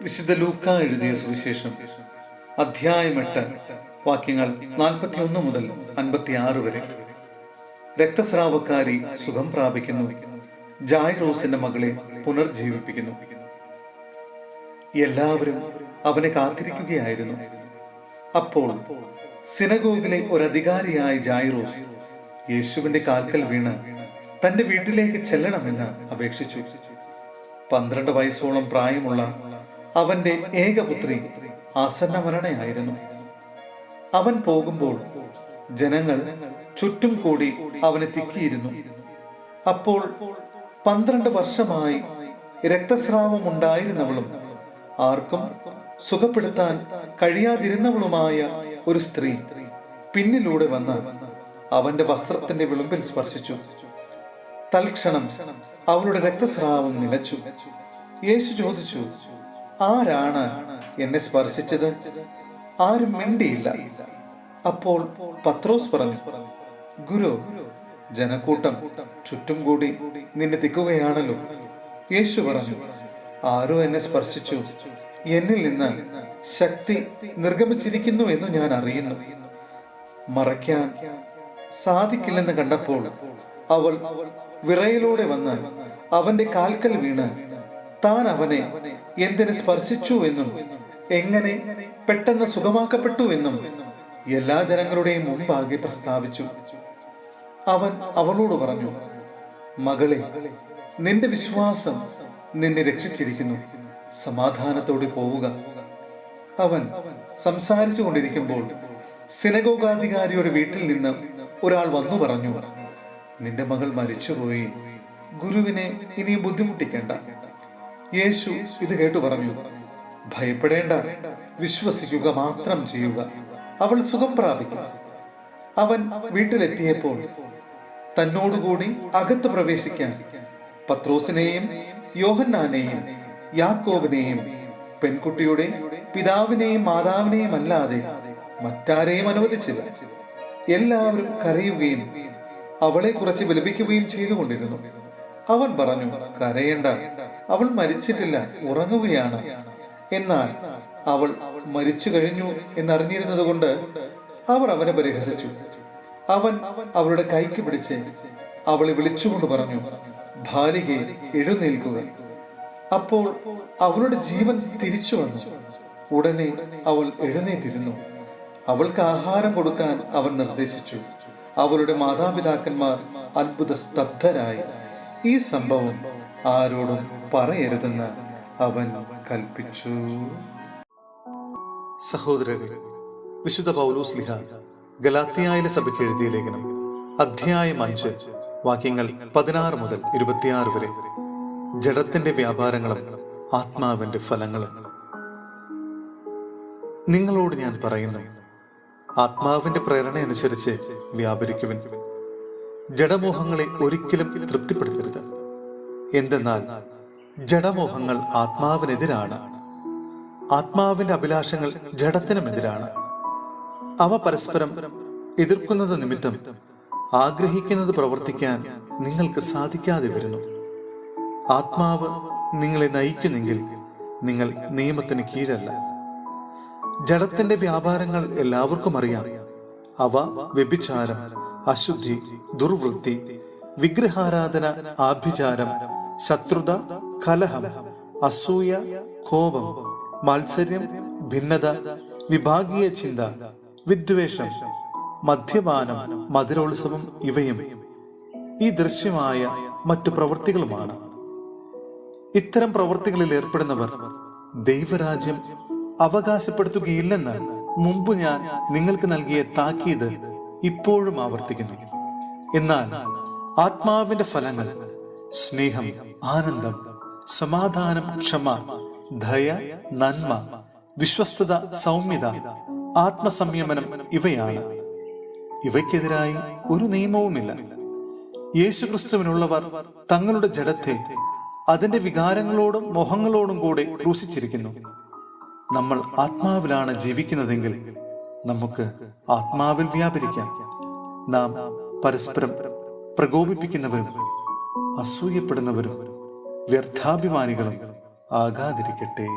വിശുദ്ധ ലൂക്ക എഴുതിയ സുവിശേഷം അധ്യായം 8 വാക്യങ്ങൾ 41 മുതൽ 56 വരെ. രക്തസ്രാവക്കാരി സുഖം പ്രാപിക്കുന്നു, ജായിറോസിന്റെ മകളെ പുനർജീവിപ്പിക്കുന്നു. എല്ലാവരും അവനെ കാത്തിരിക്കുകയായിരുന്നു. അപ്പോൾ സിനഗോഗിലെ ഒരധികാരിയായ ജായിറോസ് യേശുവിന്റെ കാൽക്കൽ വീണ് തന്റെ വീട്ടിലേക്ക് ചെല്ലണമെന്ന് അപേക്ഷിച്ചു. 12 വയസ്സോളം പ്രായമുള്ള അവന്റെ ഏകപുത്രി ആസന്ന മരണയായിരുന്നു. അവൻ പോകുമ്പോൾ ജനങ്ങൾ ചുറ്റും കൂടി അവനെ തിക്കിയിരുന്നു. അപ്പോൾ 12 വർഷമായി രക്തസ്രാവം ഉണ്ടായിരുന്നവളും ആർക്കും സുഖപ്പെടുത്താൻ കഴിയാതിരുന്നവളുമായ ഒരു സ്ത്രീ പിന്നിലൂടെ വന്ന് അവന്റെ വസ്ത്രത്തിന്റെ വിളുമ്പിൽ സ്പർശിച്ചു. തൽക്ഷണം അവളുടെ രക്തസ്രാവം നിലച്ചു. യേശു ചോദിച്ചു, ആരാണ് എന്നെ സ്പർശിച്ചത്? ആരും മിണ്ടിയില്ല. അപ്പോൾ പത്രോസ് പറഞ്ഞു, ഗുരു, ജനക്കൂട്ടം ചുറ്റും കൂടി നിന്നെ തിക്കുകയാണല്ലോ. യേശു പറഞ്ഞു, ആരോ എന്നെ സ്പർശിച്ചു, എന്നിൽ നിന്ന് ശക്തി നിർഗമിച്ചിരിക്കുന്നു എന്ന് ഞാൻ അറിയുന്നു. മറയ്ക്കാൻ സാധിക്കില്ലെന്ന് കണ്ടപ്പോൾ അവൾ വിറയലോടെ വന്ന് അവന്റെ കാൽക്കൽ വീണ് താൻ അവനെ എന്തിനെ സ്പർശിച്ചു എന്നും എങ്ങനെ പെട്ടെന്ന് സുഖമാക്കപ്പെട്ടു എന്നും എല്ലാ ജനങ്ങളുടെയും മുമ്പാകെ പ്രസ്താവിച്ചു. അവൻ അവളോട് പറഞ്ഞു, മകളെ, നിന്റെ വിശ്വാസം നിന്നെ രക്ഷിച്ചിരിക്കുന്നു, സമാധാനത്തോടെ പോവുക. അവൻ സംസാരിച്ചു കൊണ്ടിരിക്കുമ്പോൾ സിനഗോഗാധികാരിയുടെ വീട്ടിൽ നിന്ന് ഒരാൾ വന്നു പറഞ്ഞു, നിന്റെ മകൾ മരിച്ചുപോയി, ഗുരുവിനെ ഇനിയും ബുദ്ധിമുട്ടിക്കേണ്ട. യേശു ഇത് കേട്ടു പറഞ്ഞു, ഭയപ്പെടേണ്ട, വിശ്വസിക്കുക മാത്രം ചെയ്യുക, അവൾ സുഖം പ്രാപിക്കും. അവൻ വീട്ടിലെത്തിയപ്പോൾ തന്നോടുകൂടി അകത്ത് പ്രവേശിക്കാൻ പത്രോസിനെയും യോഹന്നാനെയും യാക്കോബിനെയും പെൺകുട്ടിയുടെ പിതാവിനെയും മാതാവിനെയും അല്ലാതെ മറ്റാരെയും അനുവദിച്ചില്ല. എല്ലാവരും കരയുകയും അവളെ കുറിച്ച് വിലപിക്കുകയും ചെയ്തുകൊണ്ടിരുന്നു. അവൻ പറഞ്ഞു, കരയേണ്ട, അവൾ മരിച്ചിട്ടില്ല, ഉറങ്ങുകയാണ്. എന്നാൽ അവൾ മരിച്ചു കഴിഞ്ഞു എന്നറിഞ്ഞിരുന്നത് കൊണ്ട് അവർ അവനെ പരിഹസിച്ചു. അവൻ അവളുടെ കൈക്ക് പിടിച്ച് അവളെ വിളിച്ചുകൊണ്ട് പറഞ്ഞു, ബാലികേ, എഴുന്നേൽക്കുക. അപ്പോൾ അവളുടെ ജീവൻ തിരിച്ചു വന്നു. ഉടനെ അവൾ എഴുന്നേറ്റിരുന്നു. അവൾക്ക് ആഹാരം കൊടുക്കാൻ അവൻ നിർദ്ദേശിച്ചു. അവളുടെ മാതാപിതാക്കന്മാർ അത്ഭുത സ്തബ്ധരായി. ഈ സംഭവം ആരോടും പറയരുതെന്ന് അവൻ കൽപ്പിച്ചു. സഹോദരരെ, വിശുദ്ധ പൗലോസ്ലീഹ ഗലാത്യയിലെ സഭയ്ക്ക് എഴുതിയ ലേഖനം അധ്യായം 5 വാക്യങ്ങൾ 16 മുതൽ 26 വരെ. ജഡത്തിന്റെ വ്യാപാരങ്ങളും ആത്മാവിന്റെ ഫലങ്ങളും. നിങ്ങളോട് ഞാൻ പറയുന്നു, ആത്മാവിന്റെ പ്രേരണ അനുസരിച്ച് വ്യാപരിക്കുവിൻ. ജഡമോഹങ്ങളെ ഒരിക്കലും തൃപ്തിപ്പെടുത്തരുത്. എന്തെന്നാൽ ജഡമോഹങ്ങൾ ആത്മാവിനെതിരാണ്, ആത്മാവിന്റെ അഭിലാഷങ്ങൾ ജഡത്തിനുമെതിരാണ്. അവ പരസ്പരം എതിർക്കുന്നത് നിമിത്തം ആഗ്രഹിക്കുന്നത് പ്രവർത്തിക്കാൻ നിങ്ങൾക്ക് സാധിക്കാതെ വരുന്നു. ആത്മാവ് നിങ്ങളെ നയിക്കുന്നെങ്കിൽ നിങ്ങൾ നിയമത്തിന് കീഴല്ല. ജഡത്തിന്റെ വ്യാപാരങ്ങൾ എല്ലാവർക്കും അറിയാം. അവ വ്യഭിചാരം, അശുദ്ധി, ദുർവൃത്തി, വിഗ്രഹാരാധന, ആഭിചാരം, ശത്രുത, കലഹം, അസൂയ, കോപം, മാത്സര്യം, ഭിന്നത, വിഭാഗീയ ചിന്ത, വിദ്വേഷം, മദ്യപാനം, മധുരോത്സവം ഇവയും ഈ ദൃശ്യമായ മറ്റു പ്രവൃത്തികളുമാണ്. ഇത്തരം പ്രവൃത്തികളിൽ ഏർപ്പെടുന്നവർ ദൈവരാജ്യം അവകാശപ്പെടുത്തുകയില്ലെന്ന് മുമ്പ് ഞാൻ നിങ്ങൾക്ക് നൽകിയ താക്കീത് ഇപ്പോഴും ആവർത്തിക്കുന്നു. എന്നാൽ ആത്മാവിന്റെ ഫലങ്ങൾ സ്നേഹം, ആനന്ദം, സമാധാനം, ക്ഷമ, ദയ, നന്മ, വിശ്വസ്തത, സൗമ്യത, ആത്മസംയമനം ഇവയാണ്. ഇവയ്ക്കെതിരായി ഒരു നിയമവുമില്ല. യേശുക്രിസ്തുവിനുള്ളവർ തങ്ങളുടെ ജഡത്തെ അതിന്റെ വികാരങ്ങളോടും മോഹങ്ങളോടും കൂടെ ക്രൂശിച്ചിരിക്കുന്നു. നമ്മൾ ആത്മാവിലാണ് ജീവിക്കുന്നതെങ്കിൽ നമുക്ക് ആത്മാവിൽ വ്യാപരിക്കാം. നാം പരസ്പരം പ്രകോപിപ്പിക്കുന്നവരും അസൂയപ്പെടുന്നവരും വ്യർത്ഥാഭിമാനികളും ആകാതിരിക്കട്ടെ.